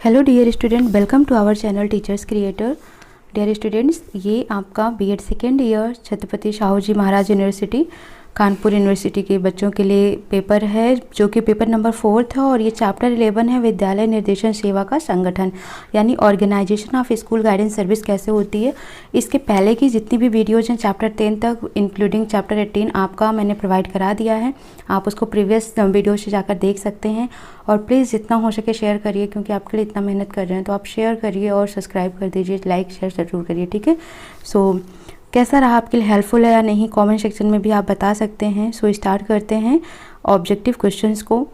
Hello dear student, welcome to our channel teachers creator. Dear students, ये आपका BEd second year Chhatrapati Shahu ji Maharaj university Kanpur university के बच्चों के लिए पेपर है, जो कि पेपर नंबर 4 था। और ये चैप्टर 11 है, विद्यालय निर्देशन सेवा का संगठन, यानी organization of school guidance service कैसे होती है। इसके पहले की जितनी भी वीडियोज हैं चैप्टर 10 तक इंक्लूडिंग चैप्टर 18 आपका मैंने प्रोवाइड करा दिया है। आप उसको प्रीवियस वीडियो से जाकर देख सकते हैं। और प्लीज़ जितना हो सके शेयर करिए, क्योंकि आपके लिए इतना मेहनत कर रहे हैं, तो आप शेयर करिए और सब्सक्राइब कर दीजिए, लाइक शेयर ज़रूर करिए, ठीक है। सो कैसा रहा आपके लिए, हेल्पफुल है या नहीं, कमेंट सेक्शन में भी आप बता सकते हैं। सो स्टार्ट करते हैं ऑब्जेक्टिव क्वेश्चंस को।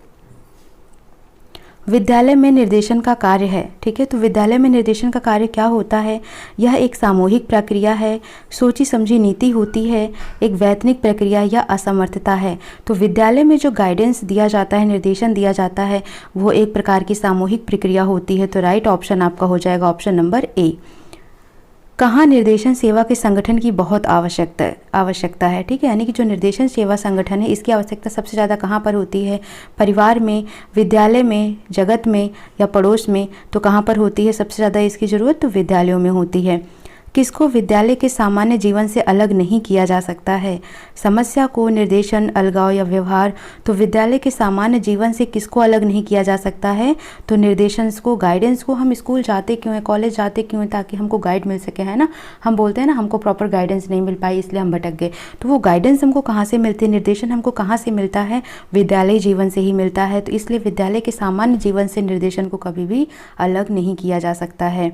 विद्यालय में निर्देशन का कार्य है, ठीक है। तो विद्यालय में निर्देशन का कार्य क्या होता है? यह एक सामूहिक प्रक्रिया है, सोची समझी नीति होती है, एक वैतनिक प्रक्रिया या असमर्थता है। तो विद्यालय में जो गाइडेंस दिया जाता है, निर्देशन दिया जाता है, वो एक प्रकार की सामूहिक प्रक्रिया होती है। तो राइट ऑप्शन आपका हो जाएगा ऑप्शन नंबर ए। कहाँ निर्देशन सेवा के संगठन की बहुत आवश्यकता है, ठीक है। यानी कि जो निर्देशन सेवा संगठन है, इसकी आवश्यकता सबसे ज़्यादा कहाँ पर होती है? परिवार में, विद्यालय में, जगत में या पड़ोस में। तो कहाँ पर होती है सबसे ज़्यादा इसकी ज़रूरत? तो विद्यालयों में होती है। किसको विद्यालय के सामान्य जीवन से अलग नहीं किया जा सकता है? समस्या को, निर्देशन, अलगाव या व्यवहार। तो विद्यालय के सामान्य जीवन से किसको अलग नहीं किया जा सकता है? तो निर्देशन को, गाइडेंस को। हम स्कूल जाते क्यों हैं, कॉलेज जाते क्यों हैं? ताकि हमको गाइड मिल सके, है ना। हम बोलते हैं ना, हमको प्रॉपर गाइडेंस नहीं मिल पाई इसलिए हम भटक गए। तो वो गाइडेंस हमको कहाँ से मिलती है, निर्देशन हमको कहाँ से मिलता है? विद्यालय जीवन से ही मिलता है। तो इसलिए विद्यालय के सामान्य जीवन से निर्देशन को कभी भी अलग नहीं किया जा सकता है।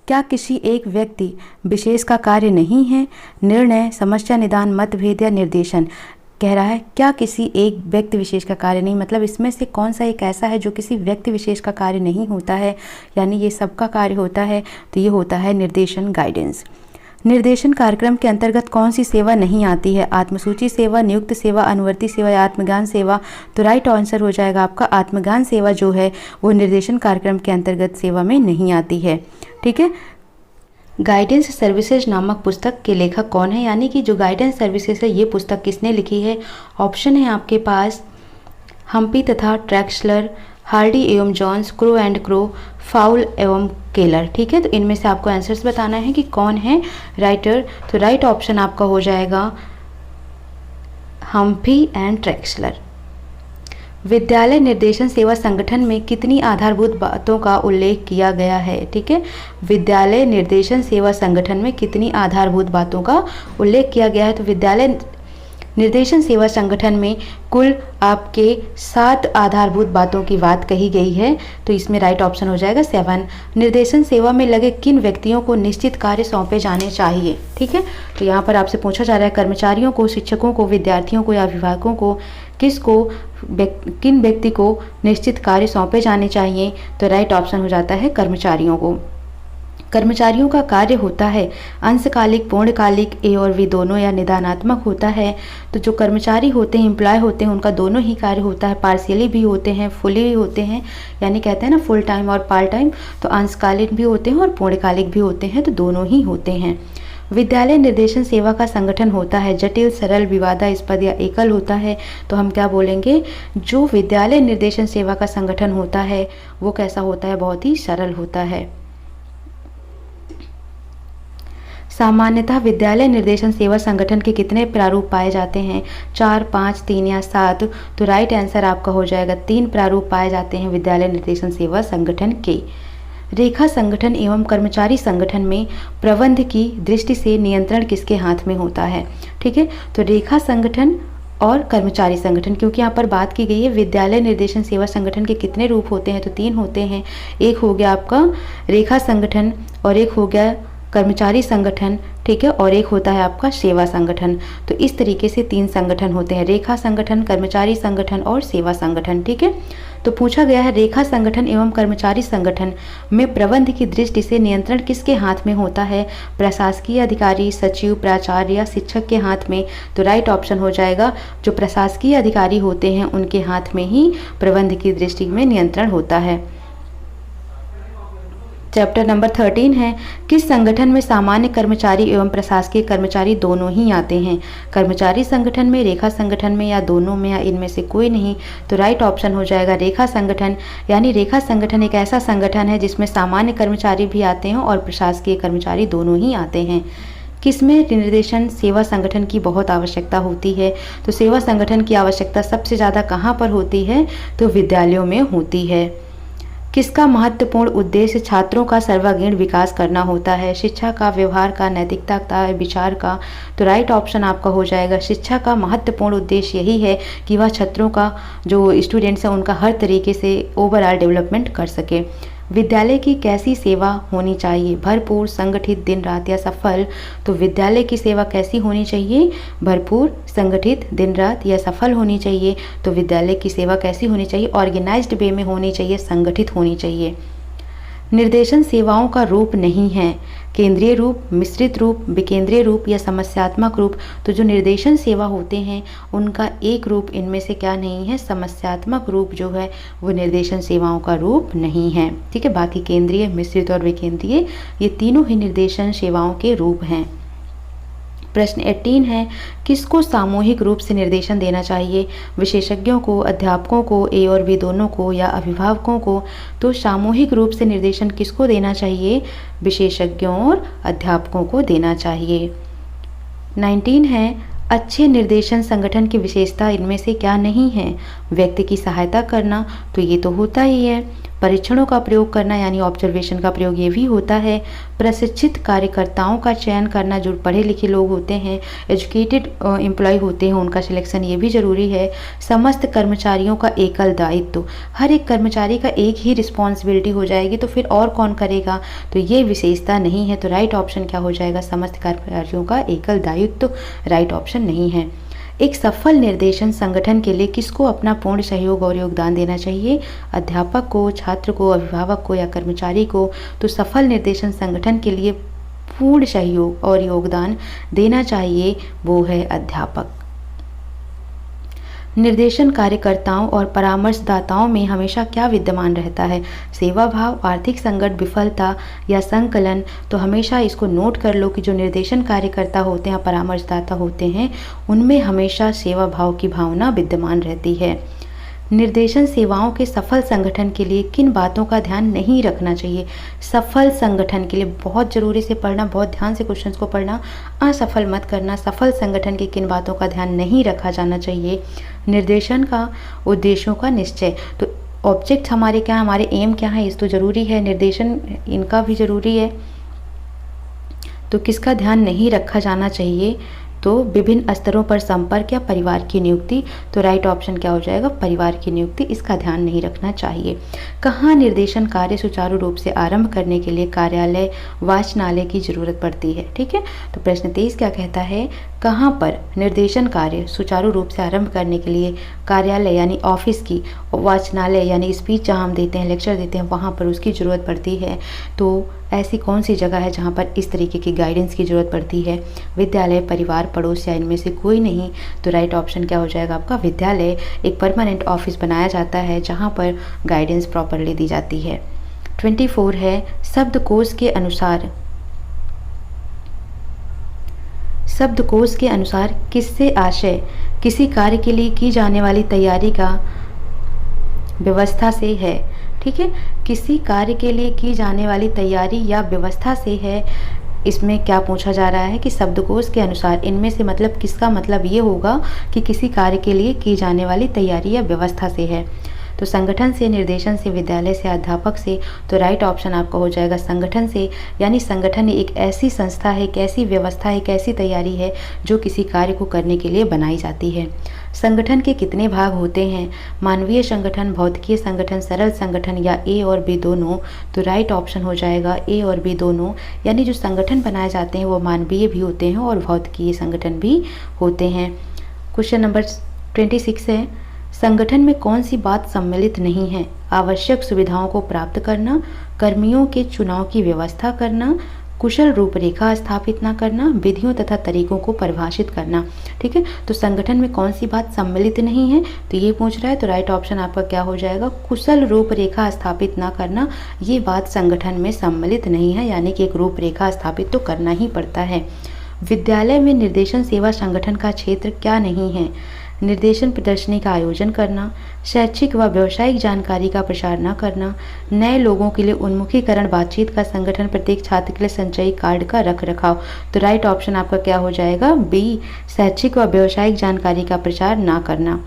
क्या किसी एक व्यक्ति विशेष का कार्य नहीं है? निर्णय, समस्या निदान, मतभेद या निर्देशन। कह रहा है क्या किसी एक व्यक्ति विशेष का कार्य नहीं, मतलब इसमें से कौन सा एक ऐसा है जो किसी व्यक्ति विशेष का कार्य नहीं होता है, यानी ये सबका कार्य होता है। तो ये होता है निर्देशन, गाइडेंस। निर्देशन कार्यक्रम के अंतर्गत कौन सी सेवा नहीं आती है? आत्मसूची सेवा, नियुक्त सेवा, अनुवर्ती सेवा या आत्मज्ञान सेवा। तो राइट आंसर हो जाएगा आपका आत्मज्ञान सेवा जो है वो निर्देशन कार्यक्रम के अंतर्गत सेवा में नहीं आती है, ठीक है। गाइडेंस सर्विसेज नामक पुस्तक के लेखक कौन है? यानी कि जो गाइडेंस सर्विसेज है, ये पुस्तक किसने लिखी है? ऑप्शन है आपके पास हम्पी तथा ट्रैक्सलर, हार्डी एवं Jones, Crow and Crow, Fowler एवं केलर, ठीक है। तो इनमें से आपको आंसर्स बताना है कि कौन है राइटर। तो राइट ऑप्शन आपका हो जाएगा हम्पी एंड ट्रैक्सलर। विद्यालय निर्देशन सेवा संगठन में कितनी आधारभूत बातों का उल्लेख किया गया है? ठीक है, विद्यालय निर्देशन सेवा संगठन में कितनी आधारभूत बातों का उल्लेख किया गया है? तो विद्यालय निर्देशन सेवा संगठन में कुल आपके 7 आधारभूत बातों की बात कही गई है। तो इसमें राइट ऑप्शन हो जाएगा 7। निर्देशन सेवा में लगे किन व्यक्तियों को निश्चित कार्य सौंपे जाने चाहिए? ठीक है, तो यहाँ पर आपसे पूछा जा रहा है कर्मचारियों को, शिक्षकों को, विद्यार्थियों को या अभिभावकों को, किन व्यक्ति को निश्चित कार्य सौंपे जाने चाहिए? तो राइट ऑप्शन हो जाता है कर्मचारियों को। कर्मचारियों का कार्य होता है अंशकालिक, पूर्णकालिक, ए और बी दोनों या निदानात्मक होता है। तो जो कर्मचारी होते हैं, एम्प्लॉय होते हैं, उनका दोनों ही कार्य होता है, पार्शियली भी होते हैं, फुली भी होते हैं, यानी कहते हैं ना फुल टाइम और पार्ट टाइम। तो अंशकालिक भी होते हैं और पूर्णकालिक भी होते हैं, तो दोनों ही होते हैं। विद्यालय निर्देशन सेवा का संगठन होता है जटिल, सरल, विवादास्पद या एकल होता है। तो हम क्या बोलेंगे, जो विद्यालय निर्देशन सेवा का संगठन होता है वो कैसा होता है? बहुत ही सरल होता है। सामान्यतः विद्यालय निर्देशन सेवा संगठन के कितने प्रारूप पाए जाते हैं? 4, 5, 3 या 7। तो राइट आंसर आपका हो जाएगा 3 प्रारूप पाए जाते हैं विद्यालय निर्देशन सेवा संगठन के। रेखा संगठन एवं कर्मचारी संगठन में प्रबंध की दृष्टि से नियंत्रण किसके हाथ में होता है? ठीक है, तो रेखा संगठन और कर्मचारी संगठन, क्योंकि यहाँ पर बात की गई है विद्यालय निर्देशन सेवा संगठन के कितने रूप होते हैं? तो 3 होते हैं। एक हो गया आपका रेखा संगठन और एक हो गया कर्मचारी संगठन, ठीक है, और एक होता है आपका सेवा संगठन। तो इस तरीके से 3 संगठन होते हैं, रेखा संगठन, कर्मचारी संगठन और सेवा संगठन, ठीक है। तो पूछा गया है रेखा संगठन एवं कर्मचारी संगठन में प्रबंध की दृष्टि से नियंत्रण किसके हाथ में होता है? प्रशासकीय अधिकारी, सचिव, प्राचार्य या शिक्षक के हाथ में? तो राइट ऑप्शन हो जाएगा जो प्रशासकीय अधिकारी होते हैं उनके हाथ में ही प्रबंध की दृष्टि में नियंत्रण होता है। चैप्टर नंबर 13 है, किस संगठन में सामान्य कर्मचारी एवं प्रशासकीय कर्मचारी दोनों ही आते हैं? कर्मचारी संगठन में, रेखा संगठन में, या दोनों में, या इनमें से कोई नहीं? तो राइट ऑप्शन हो जाएगा रेखा संगठन। यानी रेखा संगठन एक ऐसा संगठन है जिसमें सामान्य कर्मचारी भी आते हैं और प्रशासकीय कर्मचारी दोनों ही आते हैं। किसमें निर्देशन सेवा संगठन की बहुत आवश्यकता होती है? तो सेवा संगठन की आवश्यकता सबसे ज़्यादा कहाँ पर होती है? तो विद्यालयों में होती है। किसका महत्वपूर्ण उद्देश्य छात्रों का सर्वांगीण विकास करना होता है? शिक्षा का, व्यवहार का, नैतिकता का, विचार का? तो राइट ऑप्शन आपका हो जाएगा शिक्षा का महत्वपूर्ण उद्देश्य यही है कि वह छात्रों का, जो स्टूडेंट्स हैं उनका हर तरीके से ओवरऑल डेवलपमेंट कर सके। विद्यालय की कैसी सेवा होनी चाहिए? भरपूर, संगठित, दिन रात, या सफल? तो विद्यालय की सेवा कैसी होनी चाहिए? भरपूर, संगठित, दिन रात, या सफल होनी चाहिए। तो विद्यालय की सेवा कैसी होनी चाहिए? ऑर्गेनाइज्ड वे में होनी चाहिए, संगठित होनी चाहिए। निर्देशन सेवाओं का रूप नहीं है, केंद्रीय रूप, मिश्रित रूप, विकेंद्रीय रूप, या समस्यात्मक रूप? तो जो निर्देशन सेवा होते हैं उनका एक रूप इनमें से क्या नहीं है? समस्यात्मक रूप जो है वो निर्देशन सेवाओं का रूप नहीं है। ठीक है, बाकी केंद्रीय, मिश्रित और विकेंद्रीय ये तीनों ही निर्देशन सेवाओं के रूप हैं। प्रश्न 18 है, किसको सामूहिक रूप से निर्देशन देना चाहिए? विशेषज्ञों को, अध्यापकों को, ए और बी दोनों को, या अभिभावकों को? तो सामूहिक रूप से निर्देशन किसको देना चाहिए? विशेषज्ञों और अध्यापकों को देना चाहिए। 19 है, अच्छे निर्देशन संगठन की विशेषता इनमें से क्या नहीं है? व्यक्ति की सहायता करना, तो ये तो होता ही है। परीक्षणों का प्रयोग करना यानी ऑब्जर्वेशन का प्रयोग ये भी होता है। प्रशिक्षित कार्यकर्ताओं का चयन करना, जो पढ़े लिखे लोग होते हैं, एजुकेटेड एम्प्लॉय होते हैं, उनका सिलेक्शन ये भी ज़रूरी है। समस्त कर्मचारियों का एकल दायित्व, हर एक कर्मचारी का एक ही रिस्पॉन्सिबिलिटी हो जाएगी तो फिर और कौन करेगा? तो ये विशेषता नहीं है। तो राइट ऑप्शन क्या हो जाएगा? समस्त कर्मचारियों का एकल दायित्व राइट ऑप्शन नहीं है। एक सफल निर्देशन संगठन के लिए किसको अपना पूर्ण सहयोग और योगदान देना चाहिए? अध्यापक को, छात्र को, अभिभावक को, या कर्मचारी को? तो सफल निर्देशन संगठन के लिए पूर्ण सहयोग और योगदान देना चाहिए वो है अध्यापक। निर्देशन कार्यकर्ताओं और परामर्शदाताओं में हमेशा क्या विद्यमान रहता है? सेवा भाव, आर्थिक संकट, विफलता, या संकलन? तो हमेशा इसको नोट कर लो कि जो निर्देशन कार्यकर्ता होते हैं, परामर्शदाता होते हैं, उनमें हमेशा सेवा भाव की भावना विद्यमान रहती है। निर्देशन सेवाओं के सफल संगठन के लिए किन बातों का ध्यान नहीं रखना चाहिए? सफल संगठन के लिए बहुत ज़रूरी से पढ़ना, बहुत ध्यान से क्वेश्चंस को पढ़ना, असफल मत करना। सफल संगठन की किन बातों का ध्यान नहीं रखा जाना चाहिए? निर्देशन का उद्देश्यों का निश्चय, तो ऑब्जेक्ट हमारे क्या, हमारे एम क्या है, इस तो ज़रूरी है। निर्देशन इनका भी ज़रूरी है। तो किसका ध्यान नहीं रखा जाना चाहिए? तो विभिन्न स्तरों पर संपर्क या परिवार की नियुक्ति। तो राइट ऑप्शन क्या हो जाएगा? परिवार की नियुक्ति, इसका ध्यान नहीं रखना चाहिए। कहाँ निर्देशन कार्य सुचारू रूप से आरंभ करने के लिए कार्यालय, वाचनालय की जरूरत पड़ती है? ठीक है, तो प्रश्न 23 क्या कहता है? कहाँ पर निर्देशन कार्य सुचारू रूप से आरंभ करने के लिए कार्यालय यानी ऑफिस की, वाचनालय यानी स्पीच जहाँ हम देते हैं, लेक्चर देते हैं, वहाँ पर उसकी ज़रूरत पड़ती है? तो ऐसी कौन सी जगह है जहाँ पर इस तरीके की गाइडेंस की ज़रूरत पड़ती है? विद्यालय, परिवार, पड़ोस, या इनमें से कोई नहीं? तो राइट ऑप्शन क्या हो जाएगा आपका? विद्यालय एक परमानेंट ऑफिस बनाया जाता है जहाँ पर गाइडेंस प्रॉपरली दी जाती है। 24 है, शब्दकोश के अनुसार, शब्दकोश के अनुसार किससे आशय किसी कार्य के लिए की जाने वाली तैयारी का व्यवस्था से है? ठीक है, किसी कार्य के लिए की जाने वाली तैयारी या व्यवस्था से है। इसमें क्या पूछा जा रहा है कि शब्दकोश के अनुसार, इनमें से मतलब किसका मतलब ये होगा कि किसी कार्य के लिए की जाने वाली तैयारी या व्यवस्था से है। तो संगठन से, निर्देशन से, विद्यालय से, अध्यापक से? तो राइट ऑप्शन आपका हो जाएगा संगठन से। यानी संगठन एक ऐसी संस्था है, एक ऐसी व्यवस्था है, एक ऐसी तैयारी है जो किसी कार्य को करने के लिए बनाई जाती है। संगठन के कितने भाग होते हैं? मानवीय संगठन, भौतिकीय संगठन, सरल संगठन, या ए और बी दोनों? तो राइट ऑप्शन हो जाएगा ए और बी दोनों। यानी जो संगठन बनाए जाते हैं वो मानवीय भी होते हैं और भौतिकीय संगठन भी होते हैं। क्वेश्चन नंबर 26 है, संगठन में कौन सी बात सम्मिलित नहीं है? आवश्यक सुविधाओं को प्राप्त करना, कर्मियों के चुनाव की व्यवस्था करना, कुशल रूपरेखा स्थापित ना करना, विधियों तथा तरीकों को परिभाषित करना। ठीक है, तो संगठन में कौन सी बात सम्मिलित नहीं है, तो ये पूछ रहा है। तो राइट ऑप्शन आपका क्या हो जाएगा, कुशल रूपरेखा स्थापित ना करना, ये बात संगठन में सम्मिलित नहीं है, यानी कि एक रूपरेखा स्थापित तो करना ही पड़ता है। विद्यालय में निर्देशन सेवा संगठन का क्षेत्र क्या नहीं है, निर्देशन प्रदर्शनी का आयोजन करना, शैक्षिक व व्यावसायिक जानकारी का प्रसार न करना, नए लोगों के लिए उन्मुखीकरण बातचीत का संगठन, प्रत्येक छात्र के लिए संचयी कार्ड का रख रखाव। तो राइट ऑप्शन आपका क्या हो जाएगा, बी, शैक्षिक व व्यावसायिक जानकारी का प्रचार ना करना।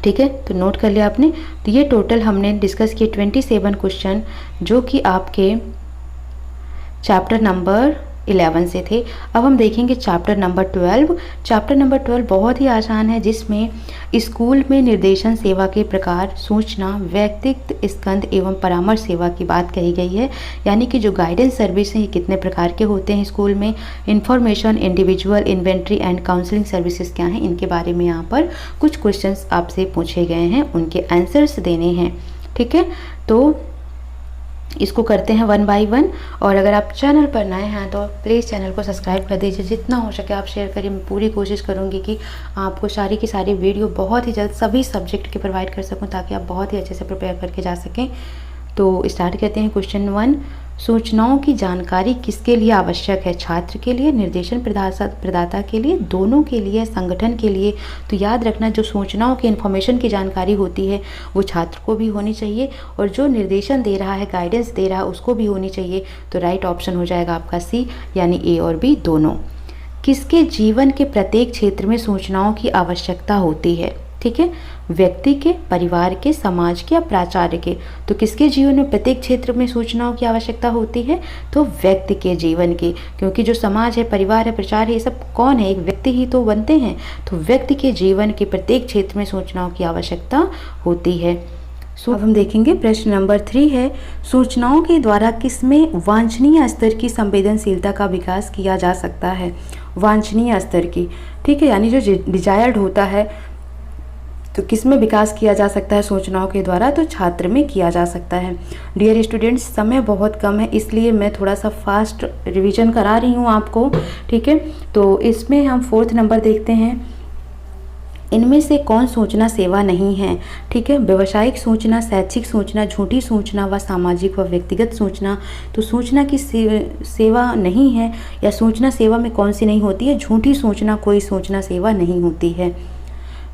ठीक है, तो नोट कर लिया आपने। तो ये टोटल हमने डिस्कस किए 27 क्वेश्चन, जो कि आपके चैप्टर नंबर 11 से थे। अब हम देखेंगे चैप्टर नंबर 12। चैप्टर नंबर 12 बहुत ही आसान है, जिसमें स्कूल में निर्देशन सेवा के प्रकार, सूचना, व्यक्तित्व स्कंद एवं परामर्श सेवा की बात कही गई है। यानी कि जो गाइडेंस सर्विस हैं ये कितने प्रकार के होते हैं स्कूल में, information, individual, inventory and counselling services क्या हैं, इनके बारे में यहाँ पर कुछ क्वेश्चंस आपसे पूछे गए हैं, उनके आंसर्स देने हैं। ठीक है, तो इसको करते हैं 1 बाय 1। और अगर आप चैनल पर नए हैं तो प्लीज़ चैनल को सब्सक्राइब कर दीजिए, जितना हो सके आप शेयर करिए। मैं पूरी कोशिश करूंगी कि आपको सारी की सारी वीडियो बहुत ही जल्द सभी सब्जेक्ट के प्रोवाइड कर सकूं, ताकि आप बहुत ही अच्छे से प्रिपेयर करके जा सकें। तो स्टार्ट करते हैं क्वेश्चन 1। सूचनाओं की जानकारी किसके लिए आवश्यक है, छात्र के लिए, निर्देशन प्रदाता के लिए, दोनों के लिए, संगठन के लिए। तो याद रखना, जो सूचनाओं की इन्फॉर्मेशन की जानकारी होती है वो छात्र को भी होनी चाहिए, और जो निर्देशन दे रहा है, गाइडेंस दे रहा है, उसको भी होनी चाहिए। तो राइट ऑप्शन हो जाएगा आपका सी, यानी ए और बी दोनों। किसके जीवन के प्रत्येक क्षेत्र में सूचनाओं की आवश्यकता होती है, ठीक है, व्यक्ति के, परिवार के, समाज के या प्राचार्य के। तो किसके जीवन में प्रत्येक क्षेत्र में सूचनाओं की आवश्यकता होती है, तो व्यक्ति के जीवन की, क्योंकि जो समाज है, परिवार है, प्रचार है, ये सब कौन है, एक व्यक्ति ही तो बनते हैं। तो व्यक्ति के जीवन के प्रत्येक क्षेत्र में सूचनाओं की आवश्यकता होती है। अब हम देखेंगे प्रश्न नंबर 3 है, सूचनाओं के द्वारा किसमें वांछनीय स्तर की संवेदनशीलता का विकास किया जा सकता है, वांछनीय स्तर की। ठीक है, यानी जो डिजायर्ड होता है, तो किस में विकास किया जा सकता है सूचनाओं के द्वारा, तो छात्र में किया जा सकता है। डियर स्टूडेंट्स, समय बहुत कम है, इसलिए मैं थोड़ा सा फास्ट रिवीजन करा रही हूँ आपको। ठीक है, तो इसमें हम 4th नंबर देखते हैं, इनमें से कौन सूचना सेवा नहीं है। ठीक है, व्यवसायिक सूचना, शैक्षिक सूचना, झूठी सूचना व सामाजिक व व्यक्तिगत सूचना। तो सूचना की सेवा नहीं है, या सूचना सेवा में कौन सी नहीं होती है, झूठी सूचना कोई सूचना सेवा नहीं होती है।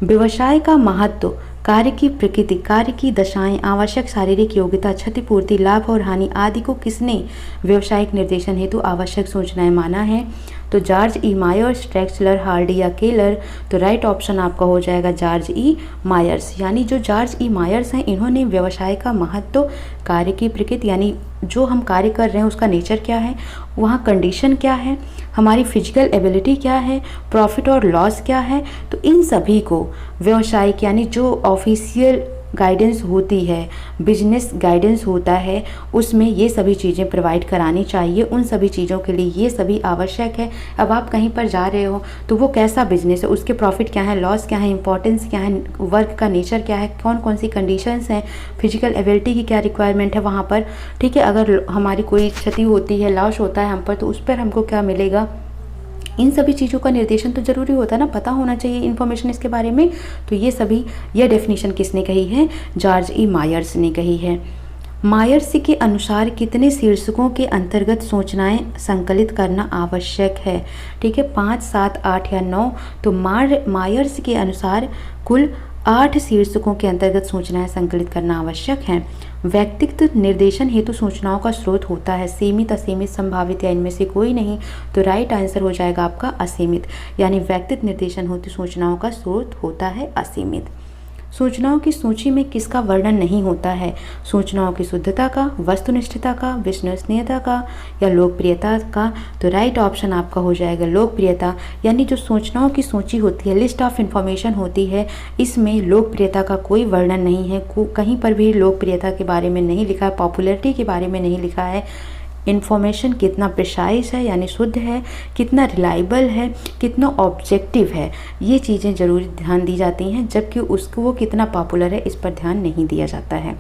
व्यवसाय का महत्व, कार्य की प्रकृति, कार्य की दशाएं, आवश्यक शारीरिक योग्यता, क्षतिपूर्ति, लाभ और हानि आदि को किसने व्यावसायिक निर्देशन हेतु आवश्यक सूचनाएं माना है, तो जॉर्ज ई मायर्स, ट्रेक्सलर, हार्डी या केलर। तो राइट ऑप्शन आपका हो जाएगा जॉर्ज ई मायर्स, यानी जो जॉर्ज ई मायर्स हैं, इन्होंने व्यवसाय का महत्व, कार्य की प्रकृति, यानी जो हम कार्य कर रहे हैं उसका नेचर क्या है, वहाँ कंडीशन क्या है, हमारी फिजिकल एबिलिटी क्या है, प्रॉफिट और लॉस क्या है, तो इन सभी को व्यवसायिक, यानी जो ऑफिशियल गाइडेंस होती है, बिजनेस गाइडेंस होता है, उसमें ये सभी चीज़ें प्रोवाइड करानी चाहिए। उन सभी चीज़ों के लिए ये सभी आवश्यक है। अब आप कहीं पर जा रहे हो तो वो कैसा बिजनेस है, उसके प्रॉफिट क्या है, लॉस क्या है, इंपॉर्टेंस क्या है, वर्क का नेचर क्या है, कौन कौन सी कंडीशंस हैं, फिजिकल एबिलिटी की क्या रिक्वायरमेंट है वहाँ पर। ठीक है, अगर हमारी कोई क्षति होती है, लॉस होता है हम पर, तो उस पर हमको क्या मिलेगा, इन सभी चीज़ों का निर्देशन तो जरूरी होता है ना, पता होना चाहिए इन्फॉर्मेशन इसके बारे में। तो ये सभी, यह डेफिनेशन किसने कही है, जॉर्ज ई मायर्स ने कही है। मायर्स के अनुसार कितने शीर्षकों के अंतर्गत सूचनाएं संकलित करना आवश्यक है, ठीक है, 5, 7, 8 या 9। तो मायर्स के अनुसार कुल 8 शीर्षकों के अंतर्गत सूचनाएं संकलित करना आवश्यक है। व्यक्तिगत निर्देशन हेतु सूचनाओं का स्रोत होता है सीमित, असीमित, संभावित या इनमें से कोई नहीं। तो राइट आंसर हो जाएगा आपका असीमित, यानी व्यक्तिगत निर्देशन हेतु सूचनाओं का स्रोत होता है असीमित। सूचनाओं की सूची में किसका वर्णन नहीं होता है, सूचनाओं की शुद्धता का, वस्तुनिष्ठता का, विश्वसनीयता का या लोकप्रियता का। तो राइट ऑप्शन आपका हो जाएगा लोकप्रियता, यानी जो सूचनाओं की सूची होती है, लिस्ट ऑफ इंफॉर्मेशन होती है, इसमें लोकप्रियता का कोई वर्णन नहीं है। कहीं पर भी लोकप्रियता के बारे में नहीं लिखा है, पॉपुलैरिटी के बारे में नहीं लिखा है। इन्फॉर्मेशन कितना प्रिसाइज है, यानी शुद्ध है, कितना रिलायबल है, कितना ऑब्जेक्टिव है, ये चीज़ें ज़रूर ध्यान दी जाती हैं, जबकि उसको वो कितना पॉपुलर है इस पर ध्यान नहीं दिया जाता है।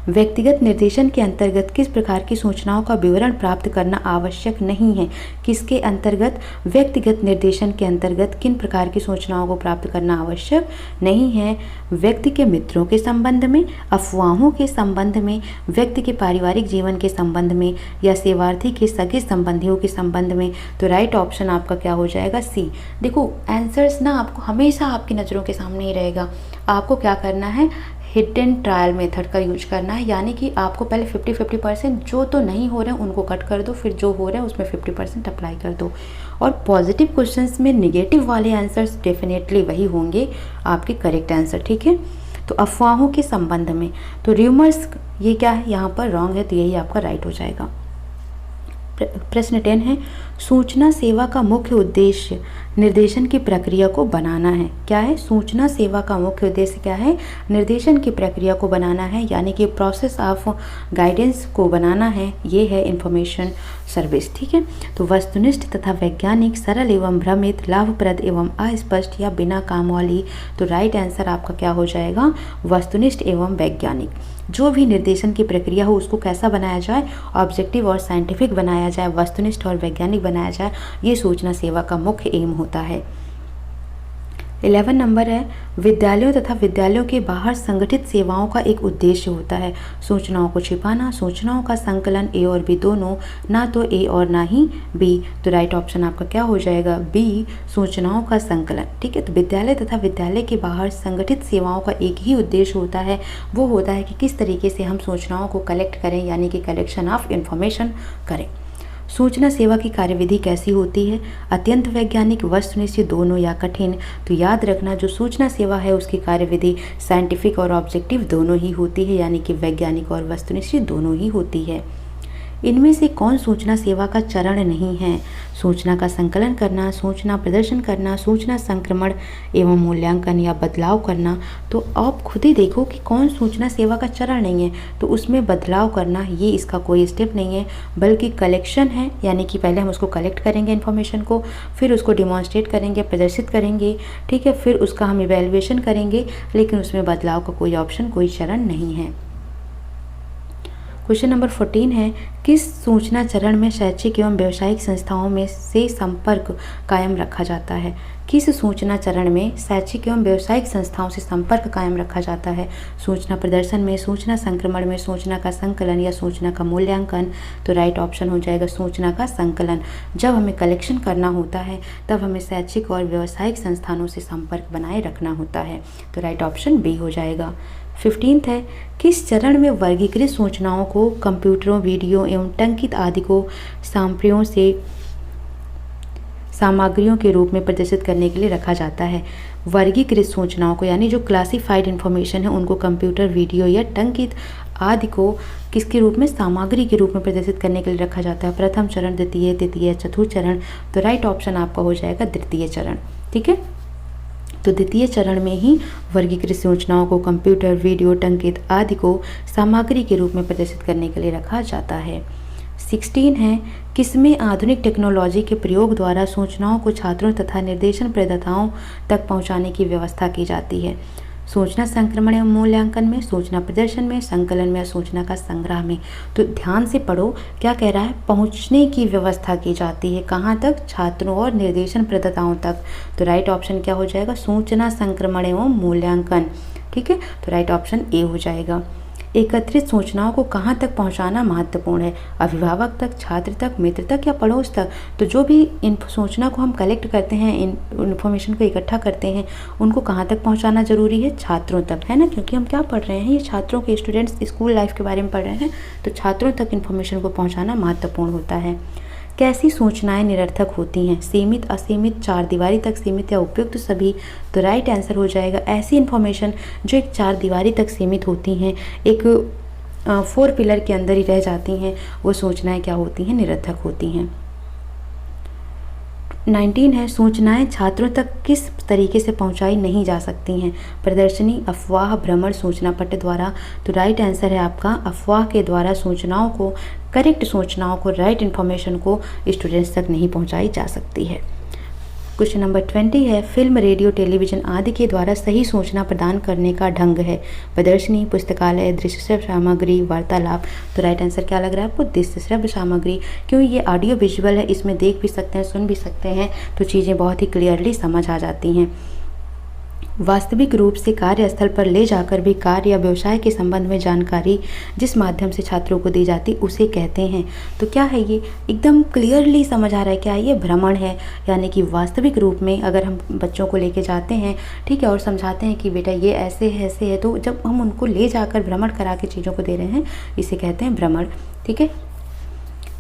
व्यक्तिगत निर्देशन के अंतर्गत किस प्रकार की सूचनाओं का विवरण प्राप्त करना आवश्यक नहीं है। किसके अंतर्गत? व्यक्तिगत निर्देशन के अंतर्गत किन प्रकार की सूचनाओं को प्राप्त करना आवश्यक नहीं है? व्यक्ति के मित्रों के संबंध में, अफवाहों के संबंध में, व्यक्ति के पारिवारिक जीवन के संबंध में, या सेवार्थी के सगे संबंधियों के संबंध में। तो राइट ऑप्शन आपका क्या हो जाएगा? सी। देखो आंसर्स ना आपको हमेशा आपकी नज़रों के सामने ही रहेगा। आपको क्या करना है? हिडन ट्रायल मेथड का यूज करना है, यानी कि आपको पहले 50-50% जो तो नहीं हो रहे हैं उनको कट कर दो, फिर जो हो रहे हैं उसमें 50% अप्लाई कर दो। और पॉजिटिव क्वेश्चंस में नेगेटिव वाले आंसर्स डेफिनेटली वही होंगे आपके करेक्ट आंसर, ठीक है। तो अफवाहों के संबंध में, तो र्यूमर्स ये क्या है? यहाँ पर रॉन्ग है, तो यही आपका राइट हो जाएगा। प्रश्न 10 है, सूचना सेवा का मुख्य उद्देश्य निर्देशन की प्रक्रिया को बनाना है। क्या है? सूचना सेवा का मुख्य उद्देश्य क्या है? निर्देशन की प्रक्रिया को बनाना है, यानी कि प्रोसेस ऑफ गाइडेंस को बनाना है। ये है इंफॉर्मेशन सर्विस, ठीक है। तो वस्तुनिष्ठ तथा वैज्ञानिक, सरल एवं भ्रमित, लाभप्रद एवं अस्पष्ट या बिना काम वाली। तो राइट आंसर आपका क्या हो जाएगा? वस्तुनिष्ठ एवं वैज्ञानिक। जो भी निर्देशन की प्रक्रिया हो उसको कैसा बनाया जाए? ऑब्जेक्टिव और साइंटिफिक बनाया जाए, वस्तुनिष्ठ और वैज्ञानिक बनाया जाए। ये सूचना सेवा का मुख्य एम होता है। 11 नंबर है, विद्यालयों तथा विद्यालयों के बाहर संगठित सेवाओं का एक उद्देश्य होता है। सूचनाओं को छिपाना, सूचनाओं का संकलन, ए और बी दोनों, ना तो ए और ना ही बी। तो राइट ऑप्शन आपका क्या हो जाएगा? बी, सूचनाओं का संकलन, ठीक है। तो विद्यालय तथा विद्यालय के बाहर संगठित सेवाओं का एक ही उद्देश्य होता है, वो होता है कि किस तरीके से हम सूचनाओं को कलेक्ट करें, यानी कि कलेक्शन ऑफ इंफॉर्मेशन करें। सूचना सेवा की कार्यविधि कैसी होती है? अत्यंत वैज्ञानिक, वस्तुनिष्ठ, दोनों या कठिन। तो याद रखना जो सूचना सेवा है उसकी कार्यविधि साइंटिफिक और ऑब्जेक्टिव दोनों ही होती है, यानी कि वैज्ञानिक और वस्तुनिष्ठ दोनों ही होती है। इनमें से कौन सूचना सेवा का चरण नहीं है? सूचना का संकलन करना, सूचना प्रदर्शन करना, सूचना संक्रमण एवं मूल्यांकन या बदलाव करना। तो आप खुद ही देखो कि कौन सूचना सेवा का चरण नहीं है। तो उसमें बदलाव करना ये इसका कोई स्टेप नहीं है, बल्कि कलेक्शन है, यानी कि पहले हम उसको कलेक्ट करेंगे इन्फॉर्मेशन को, फिर उसको डिमॉन्स्ट्रेट करेंगे, प्रदर्शित करेंगे, ठीक है, फिर उसका हम इवेल्युएशन करेंगे, लेकिन उसमें बदलाव का कोई ऑप्शन, कोई चरण नहीं है। क्वेश्चन नंबर 14 है, किस सूचना चरण में शैक्षिक एवं व्यावसायिक संस्थाओं में से संपर्क कायम रखा जाता है? किस सूचना चरण में शैक्षिक एवं व्यावसायिक संस्थाओं से संपर्क कायम रखा जाता है? सूचना प्रदर्शन में, सूचना संक्रमण में, सूचना का संकलन या सूचना का मूल्यांकन। तो राइट ऑप्शन हो जाएगा सूचना का संकलन। जब हमें कलेक्शन करना होता है तब हमें शैक्षिक और व्यावसायिक संस्थानों से संपर्क बनाए रखना होता है। तो राइट ऑप्शन बी हो जाएगा। 15 है, किस चरण में वर्गीकृत सूचनाओं को कंप्यूटरों, वीडियो एवं टंकित आदि को सांप्रियों से सामग्रियों के रूप में प्रदर्शित करने के लिए रखा जाता है? वर्गीकृत सूचनाओं को, यानी जो क्लासिफाइड इन्फॉर्मेशन है, उनको कंप्यूटर, वीडियो या टंकित आदि को किसके रूप में? सामग्री के रूप में प्रदर्शित करने के लिए रखा जाता है। प्रथम चरण, द्वितीय, तृतीय, चतुर्थ चरण। तो राइट ऑप्शन आपका हो जाएगा द्वितीय चरण, ठीक है। तो द्वितीय चरण में ही वर्गीकृत सूचनाओं को कंप्यूटर, वीडियो, टंकित आदि को सामग्री के रूप में प्रदर्शित करने के लिए रखा जाता है। 16 है, किसमें आधुनिक टेक्नोलॉजी के प्रयोग द्वारा सूचनाओं को छात्रों तथा निर्देशन प्रदाताओं तक पहुंचाने की व्यवस्था की जाती है? सूचना संक्रमण एवं मूल्यांकन में, सूचना प्रदर्शन में, संकलन में या सूचना का संग्रह में। तो ध्यान से पढ़ो, क्या कह रहा है? पहुंचने की व्यवस्था की जाती है कहाँ तक? छात्रों और निर्देशन प्रदाताओं तक। तो राइट ऑप्शन क्या हो जाएगा? सूचना संक्रमण एवं मूल्यांकन, ठीक है। तो राइट ऑप्शन ए हो जाएगा। एकत्रित सूचनाओं को कहाँ तक पहुँचाना महत्वपूर्ण है? अभिभावक तक, छात्र तक, मित्र तक या पड़ोस तक? तो जो भी इन सूचना को हम कलेक्ट करते हैं, इन्फॉर्मेशन को इकट्ठा करते हैं, उनको कहाँ तक पहुँचाना जरूरी है? छात्रों तक, है ना, क्योंकि हम क्या पढ़ रहे हैं? ये छात्रों के, स्टूडेंट्स स्कूल लाइफ के बारे में पढ़ रहे हैं, तो छात्रों तक इन्फॉर्मेशन को पहुँचाना महत्वपूर्ण होता है। कैसी सूचनाएं निरर्थक होती हैं? सीमित, असीमित, चार दीवारी तक सीमित या उपयुक्त सभी? तो राइट आंसर हो जाएगा ऐसी इन्फॉर्मेशन जो एक चार दीवारी तक सीमित होती हैं, एक 4 पिलर के अंदर ही रह जाती हैं, वो सूचनाएं क्या होती हैं? निरर्थक होती हैं। 19 है, सूचनाएं छात्रों तक किस तरीके से पहुंचाई नहीं जा सकती हैं? प्रदर्शनी, अफवाह, भ्रमण, सूचना पट्ट द्वारा। तो राइट आंसर है आपका अफवाह के द्वारा सूचनाओं को, करेक्ट सूचनाओं को, राइट इन्फॉर्मेशन को स्टूडेंट्स तक नहीं पहुंचाई जा सकती है। क्वेश्चन नंबर 20 है, फिल्म, रेडियो, टेलीविजन आदि के द्वारा सही सूचना प्रदान करने का ढंग है। प्रदर्शनी, पुस्तकालय, दृश्य श्रव्य सामग्री, वार्तालाप। तो राइट आंसर क्या लग रहा है आपको? दृश्य श्रव्य सामग्री। क्यों? ये ऑडियो विजुअल है, इसमें देख भी सकते हैं, सुन भी सकते हैं, तो चीज़ें बहुत ही क्लियरली समझ आ जाती हैं। वास्तविक रूप से कार्यस्थल पर ले जाकर भी कार्य या व्यवसाय के संबंध में जानकारी जिस माध्यम से छात्रों को दी जाती उसे कहते हैं। तो क्या है ये? एकदम क्लियरली समझ आ रहा है क्या? ये भ्रमण है, यानी कि वास्तविक रूप में अगर हम बच्चों को लेके जाते हैं, ठीक है, और समझाते हैं कि बेटा ये ऐसे है ऐसे है, तो जब हम उनको ले जाकर भ्रमण करा के चीज़ों को दे रहे हैं, इसे कहते हैं भ्रमण। ठीक है।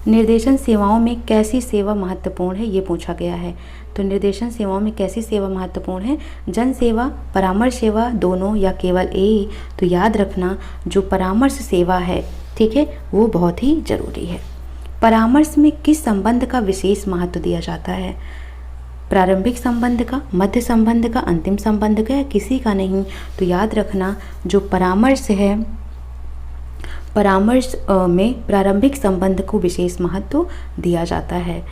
निर्देशन सेवाओं में कैसी सेवा महत्वपूर्ण है, ये पूछा गया है। तो निर्देशन सेवाओं में कैसी सेवा महत्वपूर्ण है? जन सेवा, परामर्श सेवा, दोनों या केवल एक? तो याद रखना, जो परामर्श सेवा है, ठीक है, वो बहुत ही जरूरी है। परामर्श में किस संबंध का विशेष महत्व दिया जाता है? प्रारंभिक संबंध का, मध्य संबंध का, अंतिम संबंध का, या किसी का नहीं? तो याद रखना, जो परामर्श है, परामर्श में प्रारंभिक संबंध को विशेष महत्व दिया जाता है।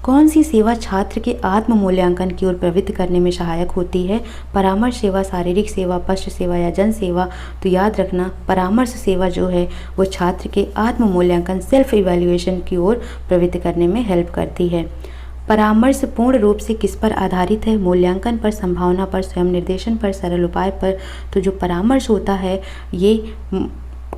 कौन सी सेवा छात्र के आत्म मूल्यांकन की ओर प्रवृत्त करने में सहायक होती है? परामर्श सेवा, शारीरिक सेवा, पश्च सेवा या जन सेवा? तो याद रखना, परामर्श सेवा जो है वो छात्र के आत्म मूल्यांकन, सेल्फ इवैल्यूएशन की ओर प्रवृत्त करने में हेल्प करती है। परामर्श पूर्ण रूप से किस पर आधारित है? मूल्यांकन पर, संभावना पर, स्वयं निर्देशन पर, सरल उपाय पर? तो जो परामर्श होता है ये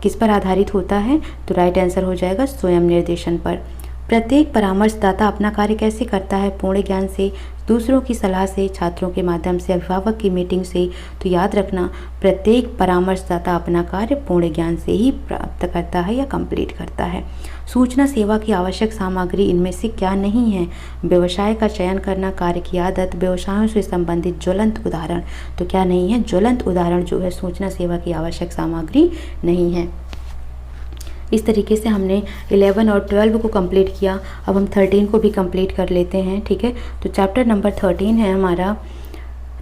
किस पर आधारित होता है? तो राइट आंसर हो जाएगा स्वयं निर्देशन पर। प्रत्येक परामर्शदाता अपना कार्य कैसे करता है? पूर्ण ज्ञान से, दूसरों की सलाह से, छात्रों के माध्यम से, अभिभावक की मीटिंग से? तो याद रखना, प्रत्येक परामर्शदाता अपना कार्य पूर्ण ज्ञान से ही प्राप्त करता है या कंप्लीट करता है। सूचना सेवा की आवश्यक सामग्री इनमें से क्या नहीं है? व्यवसाय का चयन करना, कार्य की आदत, व्यवसायों से संबंधित ज्वलंत उदाहरण? तो क्या नहीं है? ज्वलंत उदाहरण जो है सूचना सेवा की आवश्यक सामग्री नहीं है। इस तरीके से हमने 11 और 12 को कंप्लीट किया। अब हम 13 को भी कंप्लीट कर लेते हैं। ठीक है, तो चैप्टर नंबर 13 है हमारा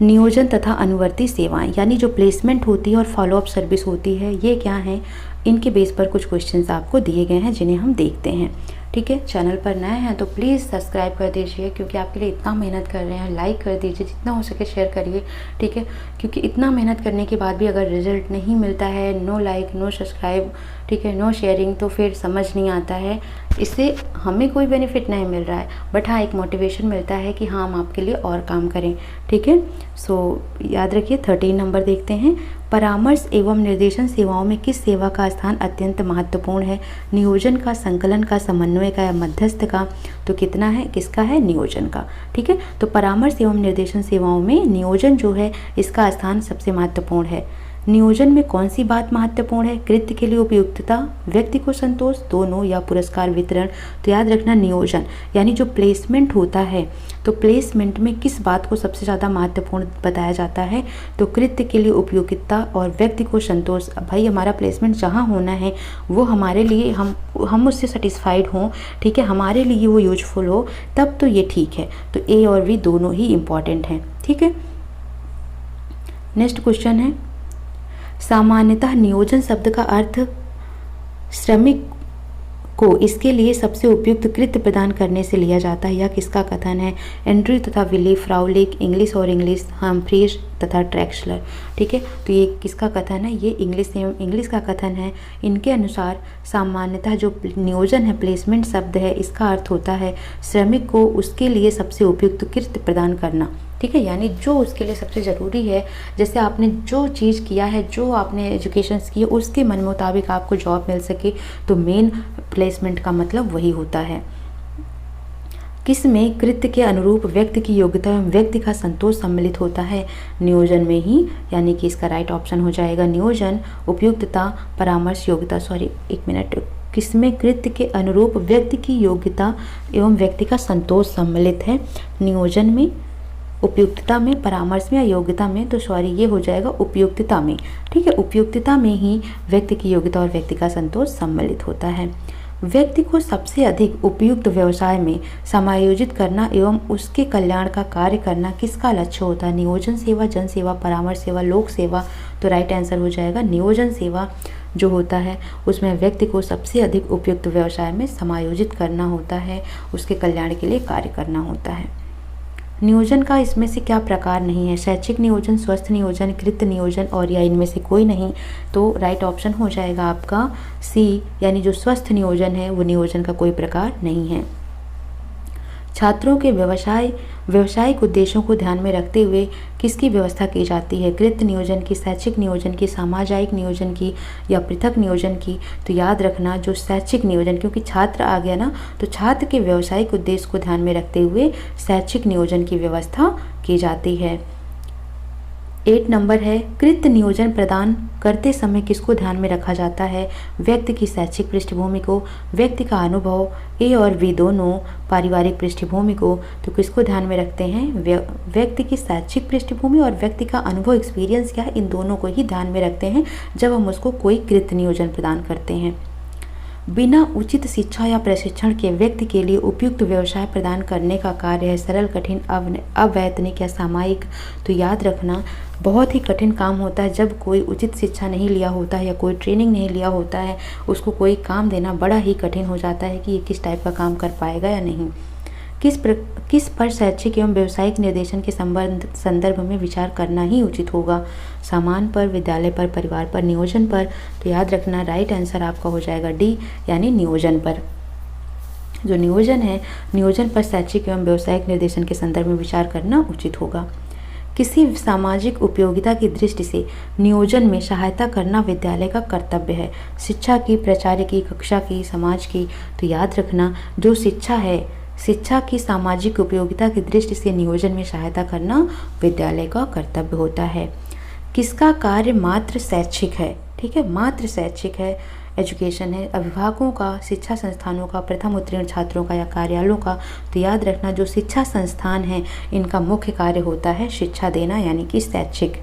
नियोजन तथा अनुवर्ती सेवाएं, यानी जो प्लेसमेंट होती है और फॉलोअप सर्विस होती है, ये क्या है? इनके बेस पर कुछ क्वेश्चंस आपको दिए गए हैं जिन्हें हम देखते हैं। ठीक है, चैनल पर नए हैं तो प्लीज़ सब्सक्राइब कर दीजिए, क्योंकि आपके लिए इतना मेहनत कर रहे हैं। लाइक कर दीजिए, जितना हो सके शेयर करिए। ठीक है, क्योंकि इतना मेहनत करने के बाद भी अगर रिजल्ट नहीं मिलता है, नो लाइक, नो सब्सक्राइब, ठीक है, नो शेयरिंग, तो फिर समझ नहीं आता है। इससे हमें कोई बेनिफिट नहीं मिल रहा है, बट हाँ एक मोटिवेशन मिलता है कि हाँ हम आपके लिए और काम करें। ठीक है, सो याद रखिए 13 नंबर देखते हैं। परामर्श एवं निर्देशन सेवाओं में किस सेवा का स्थान अत्यंत महत्वपूर्ण है? नियोजन का, संकलन का, समन्वय का या मध्यस्थ का? तो कितना है? किसका है? नियोजन का। ठीक है, तो परामर्श एवं निर्देशन सेवाओं में नियोजन जो है इसका स्थान सबसे महत्वपूर्ण है। नियोजन में कौन सी बात महत्वपूर्ण है? कृत्य के लिए उपयुक्तता, व्यक्ति को संतोष, दोनों या पुरस्कार वितरण? तो याद रखना, नियोजन यानी जो प्लेसमेंट होता है, तो प्लेसमेंट में किस बात को सबसे ज़्यादा महत्वपूर्ण बताया जाता है? तो कृत्य के लिए उपयोगिता और व्यक्ति को संतोष। भाई हमारा प्लेसमेंट जहाँ होना है वो हमारे लिए, हम उससे सेटिस्फाइड हों, ठीक है, हमारे लिए वो यूजफुल हो, तब तो ये ठीक है। तो ए और बी दोनों ही इम्पॉर्टेंट हैं। ठीक है, नेक्स्ट क्वेश्चन है, सामान्यतः नियोजन शब्द का अर्थ श्रमिक को इसके लिए सबसे उपयुक्त कृत्य प्रदान करने से लिया जाता है। यह किसका कथन है? एंड्रयू तथा विली, फ्राउलिक, इंग्लिश और इंग्लिश, हम्फ्रीज तथा ट्रैक्सलर। ठीक है, तो ये किसका कथन है? ये इंग्लिश का कथन है। इनके अनुसार सामान्यतः जो नियोजन है, प्लेसमेंट शब्द है, इसका अर्थ होता है श्रमिक को उसके लिए सबसे उपयुक्त कृत्य प्रदान करना। ठीक है, यानी जो उसके लिए सबसे ज़रूरी है, जैसे आपने जो चीज़ किया है, जो आपने एजुकेशन की है, उसके मन मुताबिक आपको जॉब मिल सके, तो मेन प्लेसमेंट का मतलब वही होता है। किस में कृत्य के अनुरूप व्यक्ति की योग्यता एवं व्यक्ति का संतोष सम्मिलित होता है? नियोजन में ही, यानी कि इसका राइट ऑप्शन हो जाएगा नियोजन, उपयुक्तता, परामर्श, योग्यता। सॉरी एक मिनट, किसमें कृत्य के अनुरूप व्यक्ति की योग्यता एवं व्यक्ति का संतोष सम्मिलित है? नियोजन में, उपयुक्तता में, परामर्श में या योग्यता में? तो सॉरी ये हो जाएगा उपयुक्तता में। ठीक है, उपयुक्तता में ही व्यक्ति की योग्यता और व्यक्ति का संतोष सम्मिलित होता है। व्यक्ति को सबसे अधिक उपयुक्त व्यवसाय में समायोजित करना एवं उसके कल्याण का कार्य करना किसका लक्ष्य होता है? नियोजन सेवा, जन सेवा, परामर्श सेवा, लोक सेवा? तो राइट आंसर हो जाएगा नियोजन सेवा जो होता है उसमें व्यक्ति को सबसे अधिक उपयुक्त व्यवसाय में समायोजित करना होता है, उसके कल्याण के लिए कार्य करना होता है। नियोजन का इसमें से क्या प्रकार नहीं है? शैक्षिक नियोजन, स्वस्थ नियोजन, कृत नियोजन और या इनमें से कोई नहीं। तो राइट ऑप्शन हो जाएगा आपका सी, यानी जो स्वस्थ नियोजन है वो नियोजन का कोई प्रकार नहीं है। छात्रों के व्यवसायिक उद्देश्यों को ध्यान में रखते हुए किसकी व्यवस्था की जाती है? कृत नियोजन की, शैक्षिक नियोजन की, सामाजिक नियोजन की या पृथक नियोजन की? तो याद रखना जो शैक्षिक नियोजन, क्योंकि छात्र आ गया ना, तो छात्र के व्यवसायिक उद्देश्य को ध्यान में रखते हुए शैक्षिक नियोजन की व्यवस्था की जाती है। 8 नंबर है, कृत नियोजन प्रदान करते समय किसको ध्यान में रखा जाता है? व्यक्ति की शैक्षिक पृष्ठभूमि को, व्यक्ति का अनुभव, ए और बी दोनों, पारिवारिक पृष्ठभूमि को? तो किसको ध्यान में रखते हैं? व्यक्ति की शैक्षिक पृष्ठभूमि और व्यक्ति का अनुभव, एक्सपीरियंस क्या है, इन दोनों को ही ध्यान में रखते हैं जब हम उसको कोई कृत नियोजन प्रदान करते हैं। बिना उचित शिक्षा या प्रशिक्षण के व्यक्ति के लिए उपयुक्त व्यवसाय प्रदान करने का कार्य है सरल, कठिन, अवैतनिक या सामायिक? तो याद रखना बहुत ही कठिन काम होता है जब कोई उचित शिक्षा नहीं लिया होता है या कोई ट्रेनिंग नहीं लिया होता है, उसको कोई काम देना बड़ा ही कठिन हो जाता है कि ये किस टाइप का काम कर पाएगा या नहीं। किस पर शैक्षिक एवं व्यावसायिक निर्देशन के संदर्भ में विचार करना ही उचित होगा? सामान पर, विद्यालय पर, परिवार पर, नियोजन पर? तो याद रखना राइट आंसर आपका हो जाएगा डी, यानी नियोजन पर। जो नियोजन है, नियोजन पर शैक्षिक एवं व्यावसायिक निर्देशन के संदर्भ में विचार करना उचित होगा। किसी सामाजिक उपयोगिता की दृष्टि से नियोजन में सहायता करना विद्यालय का कर्तव्य है? शिक्षा की, प्राचार्य की, कक्षा की, समाज की? तो याद रखना जो शिक्षा है, शिक्षा की सामाजिक उपयोगिता की दृष्टि से नियोजन में सहायता करना विद्यालय का कर्तव्य होता है। किसका कार्य मात्र शैक्षिक है? ठीक है, मात्र शैक्षिक है, एजुकेशन है। अभिभावकों का, शिक्षा संस्थानों का, प्रथम उत्तीर्ण छात्रों का या कार्यालयों का? तो याद रखना जो शिक्षा संस्थान है इनका मुख्य कार्य होता है शिक्षा देना, यानी कि शैक्षिक।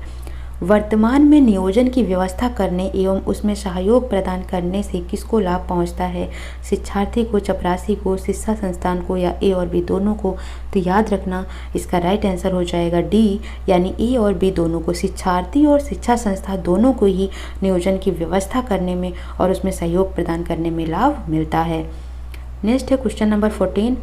वर्तमान में नियोजन की व्यवस्था करने एवं उसमें सहयोग प्रदान करने से किसको लाभ पहुंचता है? शिक्षार्थी को, चपरासी को, शिक्षा संस्थान को या ए और बी दोनों को? तो याद रखना इसका राइट आंसर हो जाएगा डी, यानी ए और बी दोनों को, शिक्षार्थी और शिक्षा संस्था दोनों को ही नियोजन की व्यवस्था करने में और उसमें सहयोग प्रदान करने में लाभ मिलता है। नेक्स्ट है क्वेश्चन नंबर 14।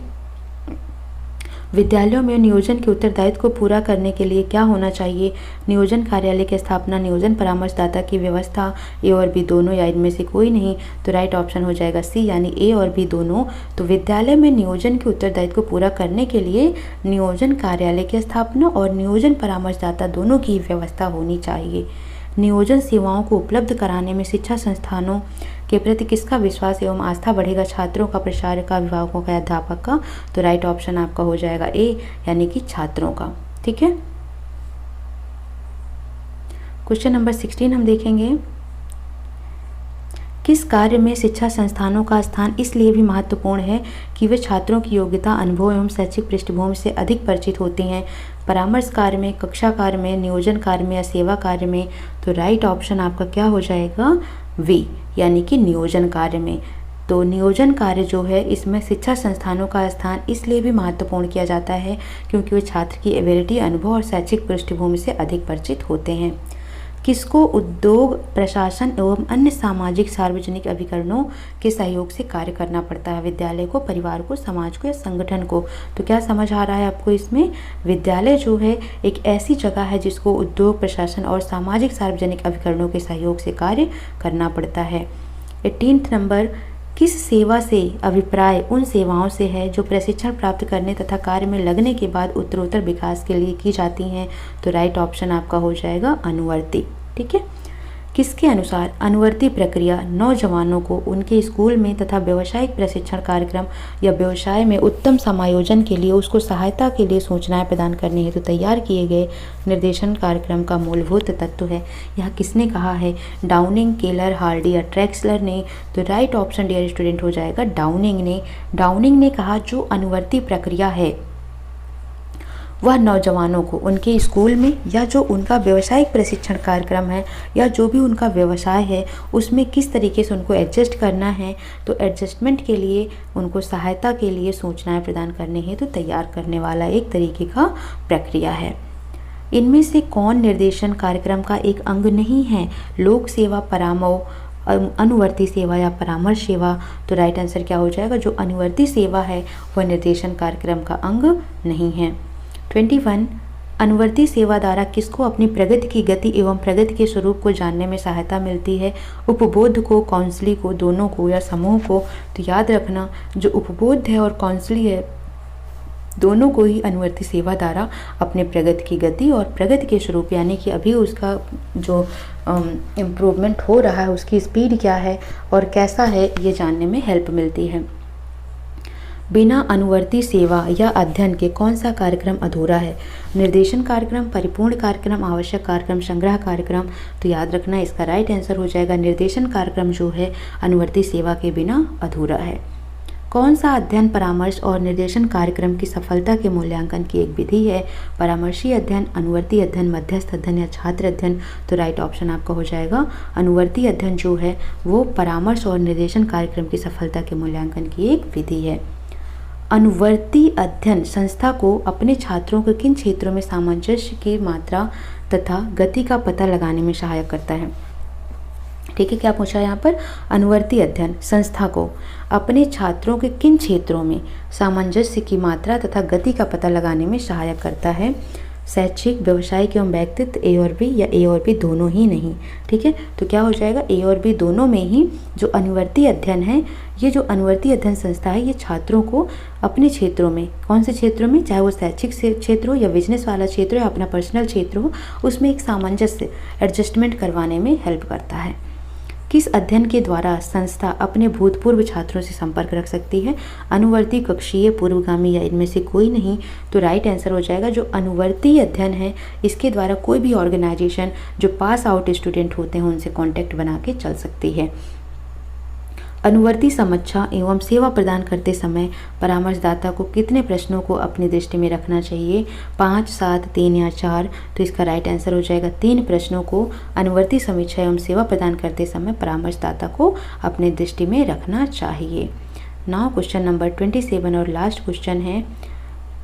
विद्यालयों में नियोजन के उत्तरदायित्व को पूरा करने के लिए क्या होना चाहिए? नियोजन कार्यालय की स्थापना, नियोजन परामर्शदाता की व्यवस्था, ए और बी दोनों या इनमें से कोई नहीं? तो राइट ऑप्शन हो जाएगा सी, यानी ए और बी दोनों। तो विद्यालय में नियोजन के उत्तरदायित्व को पूरा करने के लिए नियोजन कार्यालय की स्थापना और नियोजन परामर्शदाता दोनों की व्यवस्था होनी चाहिए। नियोजन सेवाओं को उपलब्ध कराने में शिक्षा संस्थानों के प्रति किसका विश्वास एवं आस्था बढ़ेगा? छात्रों का, प्राचार्य का, अभिभावकों का या अध्यापक का? तो राइट ऑप्शन आपका हो जाएगा ए, यानी कि छात्रों का। ठीक है, क्वेश्चन नंबर 16 हम देखेंगे। किस कार्य में शिक्षा संस्थानों का स्थान इसलिए भी महत्वपूर्ण है कि वे छात्रों की योग्यता, अनुभव एवं शैक्षिक पृष्ठभूमि से अधिक परिचित होती हैं? परामर्श कार्य में, कक्षा कार्य में, नियोजन कार्य में या सेवा कार्य में? तो राइट ऑप्शन आपका क्या हो जाएगा? वी, यानी कि नियोजन कार्य में। तो नियोजन कार्य जो है इसमें शिक्षा संस्थानों का स्थान इसलिए भी महत्वपूर्ण किया जाता है क्योंकि वे छात्र की एबिलिटी, अनुभव और शैक्षिक पृष्ठभूमि से अधिक परिचित होते हैं। किसको उद्योग, प्रशासन एवं अन्य सामाजिक सार्वजनिक अभिकरणों के सहयोग से कार्य करना पड़ता है? विद्यालय को, परिवार को, समाज को या संगठन को? तो क्या समझ आ रहा है आपको इसमें? विद्यालय जो है एक ऐसी जगह है जिसको उद्योग, प्रशासन और सामाजिक सार्वजनिक अभिकरणों के सहयोग से कार्य करना पड़ता है। 18 नंबर, किस सेवा से अभिप्राय उन सेवाओं से है जो प्रशिक्षण प्राप्त करने तथा कार्य में लगने के बाद उत्तरोत्तर विकास के लिए की जाती हैं? तो राइट ऑप्शन आपका हो जाएगा अनुवर्ती। ठीक है, किसके अनुसार अनुवर्ती प्रक्रिया नौजवानों को उनके स्कूल में तथा व्यावसायिक प्रशिक्षण कार्यक्रम या व्यवसाय में उत्तम समायोजन के लिए उसको सहायता के लिए सूचनाएं प्रदान करने हेतु तैयार किए गए निर्देशन कार्यक्रम का मूलभूत तत्व है? यह किसने कहा है? डाउनिंग, केलर, हार्डी या ट्रैक्सलर ने? तो राइट ऑप्शन डियर स्टूडेंट हो जाएगा डाउनिंग ने। डाउनिंग ने कहा जो अनुवर्ती प्रक्रिया है वह नौजवानों को उनके स्कूल में या जो उनका व्यावसायिक प्रशिक्षण कार्यक्रम है या जो भी उनका व्यवसाय है उसमें किस तरीके से उनको एडजस्ट करना है, तो एडजस्टमेंट के लिए उनको सहायता के लिए सूचनाएं प्रदान करने हेतु तैयार करने वाला एक तरीके का प्रक्रिया है। इनमें से कौन निर्देशन कार्यक्रम का एक अंग नहीं है? लोक सेवा, परामर्श, अनुवर्ती सेवा या परामर्श सेवा? तो राइट आंसर क्या हो जाएगा? जो अनुवर्ती सेवा है वह निर्देशन कार्यक्रम का अंग नहीं है। 21 अनुवर्ती सेवा द्वारा किसको अपनी प्रगति की गति एवं प्रगति के स्वरूप को जानने में सहायता मिलती है? उपबोध को, काउंसली को, दोनों को या समूह को? तो याद रखना जो उपबोध है और काउंसली है दोनों को ही अनुवर्ती सेवा द्वारा अपने प्रगति की गति और प्रगति के स्वरूप यानी कि अभी उसका जो इम्प्रूवमेंट हो रहा है उसकी स्पीड क्या है और कैसा है ये जानने में हेल्प मिलती है। बिना अनुवर्ती सेवा या अध्ययन के कौन सा कार्यक्रम अधूरा है? निर्देशन कार्यक्रम, परिपूर्ण कार्यक्रम, आवश्यक कार्यक्रम, संग्रह कार्यक्रम? तो याद रखना इसका राइट आंसर हो जाएगा निर्देशन कार्यक्रम जो है अनुवर्ती सेवा के बिना अधूरा है। कौन सा अध्ययन, परामर्श और निर्देशन कार्यक्रम की सफलता के मूल्यांकन की एक विधि है? परामर्शी अध्ययन, अनुवर्ती अध्ययन, मध्यस्थ अध्ययन या छात्र अध्ययन? तो राइट ऑप्शन आपका हो जाएगा अनुवर्ती अध्ययन जो है वो परामर्श और निर्देशन कार्यक्रम की सफलता के मूल्यांकन की एक विधि है। अनुवर्ती अध्ययन संस्था को अपने छात्रों को किन क्षेत्रों में सामंजस्य की मात्रा तथा गति का पता लगाने में सहायक करता है? ठीक है, क्या पूछा है यहाँ पर? अनुवर्ती अध्ययन संस्था को अपने छात्रों के किन क्षेत्रों में सामंजस्य की मात्रा तथा गति का पता लगाने में सहायक करता है? शैक्षिक, व्यावसायिक एवं व्यक्तित्व, ए और बी या ए और बी दोनों ही नहीं? ठीक है, तो क्या हो जाएगा? ए और बी दोनों में ही जो अनुवर्ती अध्ययन है, ये जो अनुवर्ती अध्ययन संस्था है ये छात्रों को अपने क्षेत्रों में, कौन से क्षेत्रों में, चाहे वो शैक्षिक क्षेत्र हो या बिजनेस वाला क्षेत्र हो या अपना पर्सनल क्षेत्र हो, उसमें एक सामंजस्य एडजस्टमेंट करवाने में हेल्प करता है। किस अध्ययन के द्वारा संस्था अपने भूतपूर्व छात्रों से संपर्क रख सकती है? अनुवर्ती, कक्षीय, पूर्वगामी या इनमें से कोई नहीं? तो राइट आंसर हो जाएगा जो अनुवर्ती अध्ययन है इसके द्वारा कोई भी ऑर्गेनाइजेशन जो पास आउट स्टूडेंट होते हैं उनसे कांटेक्ट बना के चल सकती है। अनुवर्ती समीक्षा एवं सेवा प्रदान करते समय परामर्शदाता को कितने प्रश्नों को अपनी दृष्टि में रखना चाहिए? 5, 7, 3 या 4? तो इसका राइट आंसर हो जाएगा 3 प्रश्नों को अनुवर्ती समीक्षा एवं सेवा प्रदान करते समय परामर्शदाता को अपनी दृष्टि में रखना चाहिए। नाउ क्वेश्चन नंबर 27 और लास्ट क्वेश्चन है,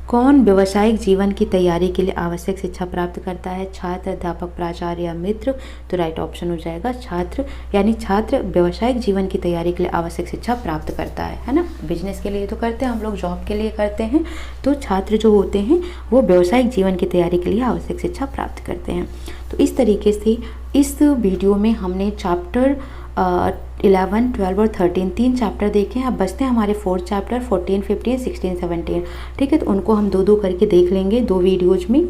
कौन व्यावसायिक जीवन की तैयारी के लिए आवश्यक शिक्षा प्राप्त करता है? छात्र, अध्यापक, प्राचार्य या मित्र? तो राइट ऑप्शन हो जाएगा छात्र, यानी छात्र व्यावसायिक जीवन की तैयारी के लिए आवश्यक शिक्षा प्राप्त करता है ना। बिजनेस के लिए तो करते हैं हम लोग, जॉब के लिए करते हैं, तो छात्र जो होते हैं वो व्यावसायिक जीवन की तैयारी के लिए आवश्यक शिक्षा प्राप्त करते हैं। तो इस तरीके से इस वीडियो में हमने चैप्टर 11, 12 और 13 3 चैप्टर देखे हैं। अब बचते हैं हमारे 4th चैप्टर 14, 15, 16, 17। ठीक है, तो उनको हम 2-2 करके देख लेंगे 2 वीडियोज में।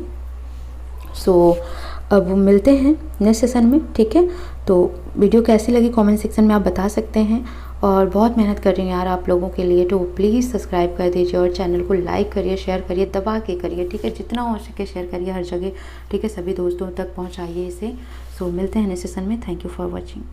अब मिलते हैं नेक्स्ट सेशन में। ठीक है, तो वीडियो कैसी लगी कमेंट सेक्शन में आप बता सकते हैं। और बहुत मेहनत कर रही हूँ यार आप लोगों के लिए, तो प्लीज़ सब्सक्राइब कर दीजिए और चैनल को लाइक करिए, शेयर करिए, दबा के करिए। ठीक है, जितना हो सके शेयर करिए हर जगह। ठीक है, सभी दोस्तों तक पहुँचाइए इसे। मिलते हैं नेक्स्ट सेशन में। Thank you for watching.